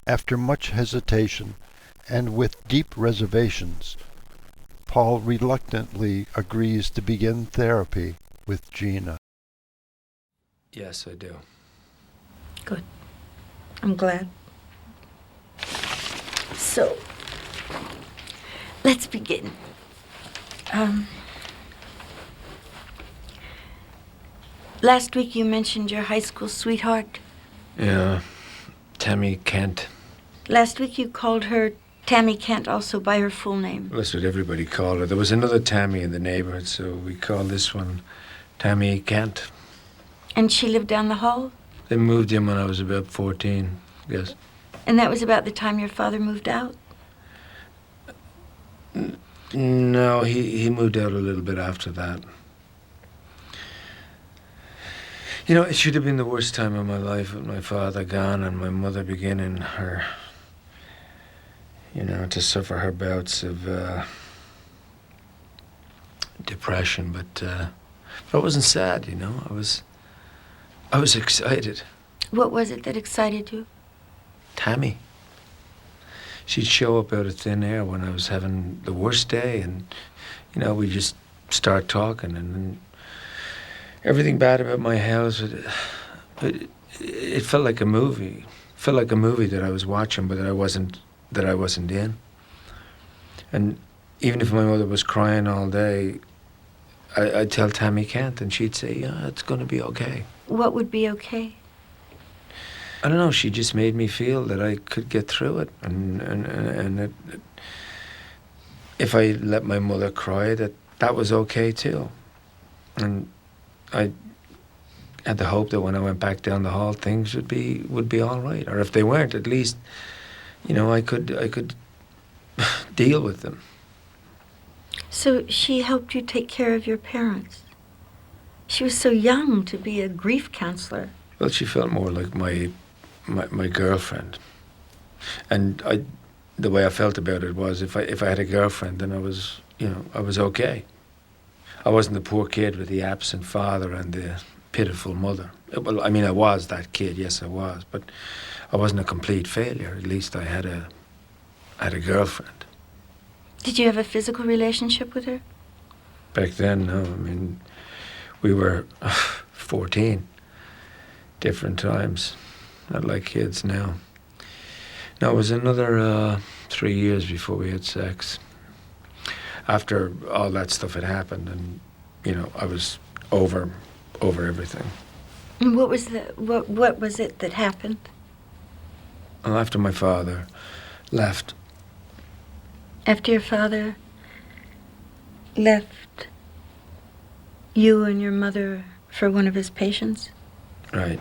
After much hesitation, and with deep reservations, Paul reluctantly agrees to begin therapy with Gina. Yes, I do. Good. I'm glad. So, let's begin. Last week you mentioned your high school sweetheart. Yeah, Tammy Kent. Last week you called her Tammy Kent, also by her full name. That's what everybody called her. There was another Tammy in the neighborhood, so we called this one Tammy Kent. And she lived down the hall? They moved in when I was about 14, I guess. And that was about the time your father moved out? No, he moved out a little bit after that. You know, it should have been the worst time of my life with my father gone and my mother beginning her, to suffer her bouts of depression. But I wasn't sad, I was excited. What was it that excited you? Tammy. She'd show up out of thin air when I was having the worst day, and, we just start talking, and then everything bad about my house, it felt like a movie. It felt like a movie that I was watching, but that I wasn't in. And even if my mother was crying all day, I'd tell Tammy Kent, and she'd say, "Yeah, it's going to be okay." What would be okay? I don't know. She just made me feel that I could get through it, and if I let my mother cry, that was okay too. And I had the hope that when I went back down the hall, things would be all right. Or if they weren't, at least, I could deal with them. So she helped you take care of your parents. She was so young to be a grief counselor. Well, she felt more like my girlfriend. And the way I felt about it was if I had a girlfriend, then I was okay. I wasn't the poor kid with the absent father and the pitiful mother. Well, I mean, I was that kid, yes, I was, but I wasn't a complete failure. At least I had a girlfriend. Did you have a physical relationship with her? Back then, no. I mean, we were 14, different times, not like kids now. No, it was another 3 years before we had sex. After all that stuff had happened, and I was over everything. And what was it that happened? Well, after my father left. After your father left you and your mother for one of his patients? Right.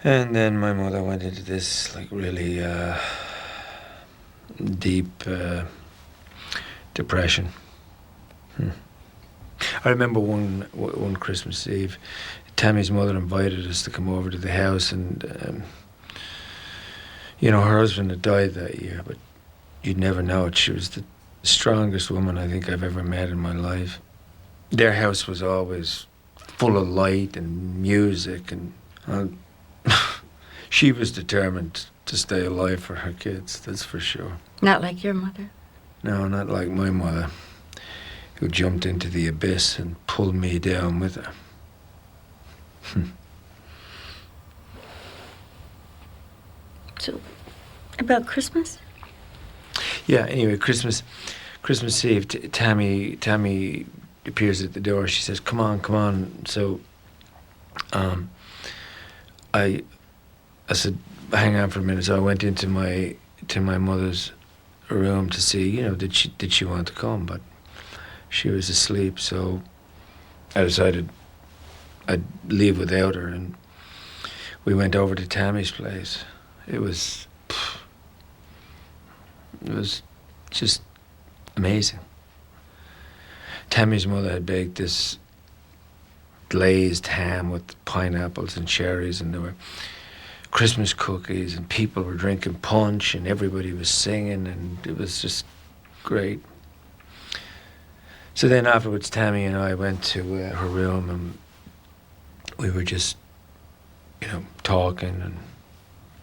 And then my mother went into this really deep depression. I remember one Christmas Eve, Tammy's mother invited us to come over to the house, and her husband had died that year, but you'd never know it. She was the strongest woman I think I've ever met in my life. Their house was always full of light and music, and she was determined to stay alive for her kids, that's for sure. Not like your mother? No, not like my mother, who jumped into the abyss and pulled me down with her. So, about Christmas? Yeah, anyway, Christmas Eve, Tammy appears at the door. She says, come on. So I said, hang on for a minute. So I went into my mother's room to see, did she want to come? But she was asleep, so I decided I'd leave without her, and we went over to Tammy's place. It was just amazing. Tammy's mother had baked this glazed ham with pineapples and cherries, and there were Christmas cookies, and people were drinking punch, and everybody was singing, and it was just great. So then afterwards, Tammy and I went to her room, and we were just, talking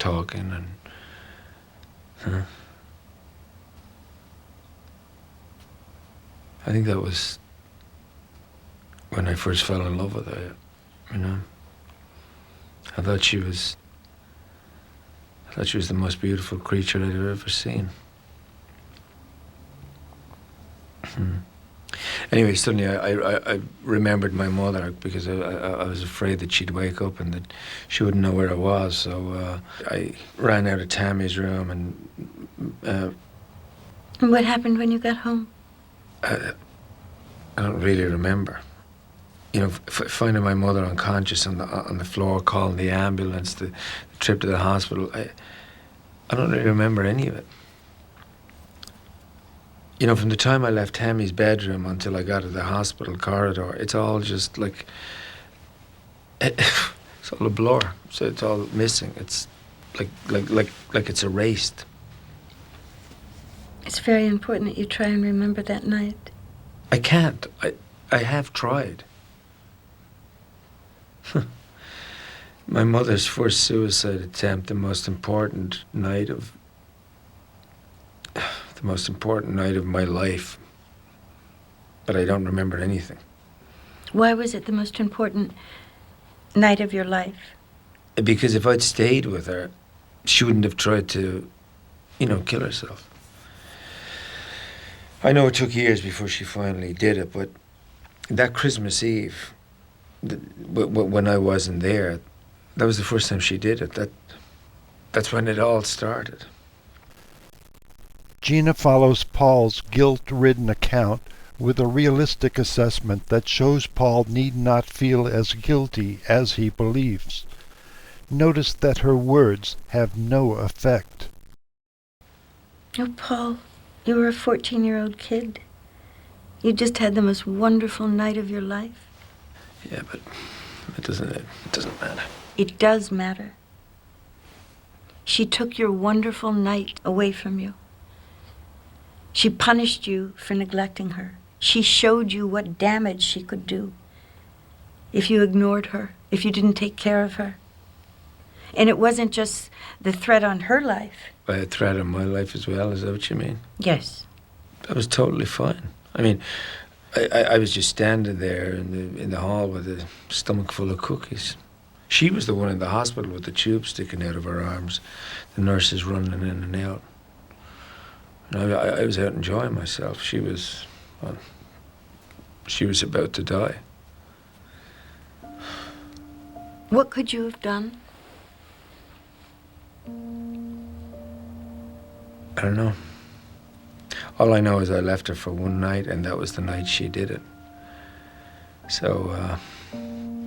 talking, and I think that was when I first fell in love with her. You know, I thought she was the most beautiful creature I'd ever seen. Anyway, suddenly I remembered my mother, because I was afraid that she'd wake up and that she wouldn't know where I was. So I ran out of Tammy's room, and And what happened when you got home? I don't really remember. You know, finding my mother unconscious on the floor, calling the ambulance, the trip to the hospital. I don't really remember any of it. You know, from the time I left Tammy's bedroom until I got to the hospital corridor, it's all just like, it's all a blur. So it's all missing. It's like it's erased. It's very important that you try and remember that night. I can't. I have tried. My mother's first suicide attempt, the most important night of my life. But I don't remember anything. Why was it the most important night of your life? Because if I'd stayed with her, she wouldn't have tried to, kill herself. I know it took years before she finally did it, but that Christmas Eve, when I wasn't there, that was the first time she did it. That's when it all started. Gina follows Paul's guilt-ridden account with a realistic assessment that shows Paul need not feel as guilty as he believes. Notice that her words have no effect. Oh, Paul, you were a 14-year-old kid. You just had the most wonderful night of your life. Yeah, but it doesn't matter. It does matter. She took your wonderful night away from you. She punished you for neglecting her. She showed you what damage she could do if you ignored her, if you didn't take care of her. And it wasn't just the threat on her life. By a threat on my life as well, is that what you mean? Yes. That was totally fine. I mean, I was just standing there in the hall with a stomach full of cookies. She was the one in the hospital with the tube sticking out of her arms, the nurses running in and out. And I was out enjoying myself. She was about to die. What could you have done? I don't know. All I know is I left her for one night, and that was the night she did it. So,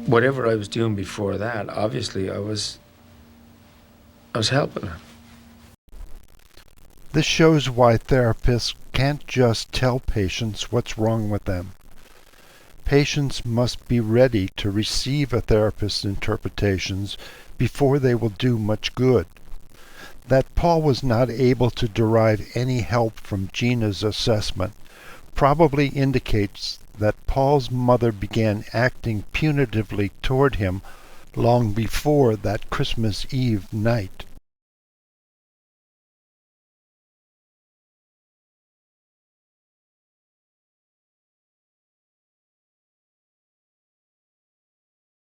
whatever I was doing before that, obviously I was helping her. This shows why therapists can't just tell patients what's wrong with them. Patients must be ready to receive a therapist's interpretations before they will do much good. That Paul was not able to derive any help from Gina's assessment probably indicates that Paul's mother began acting punitively toward him long before that Christmas Eve night.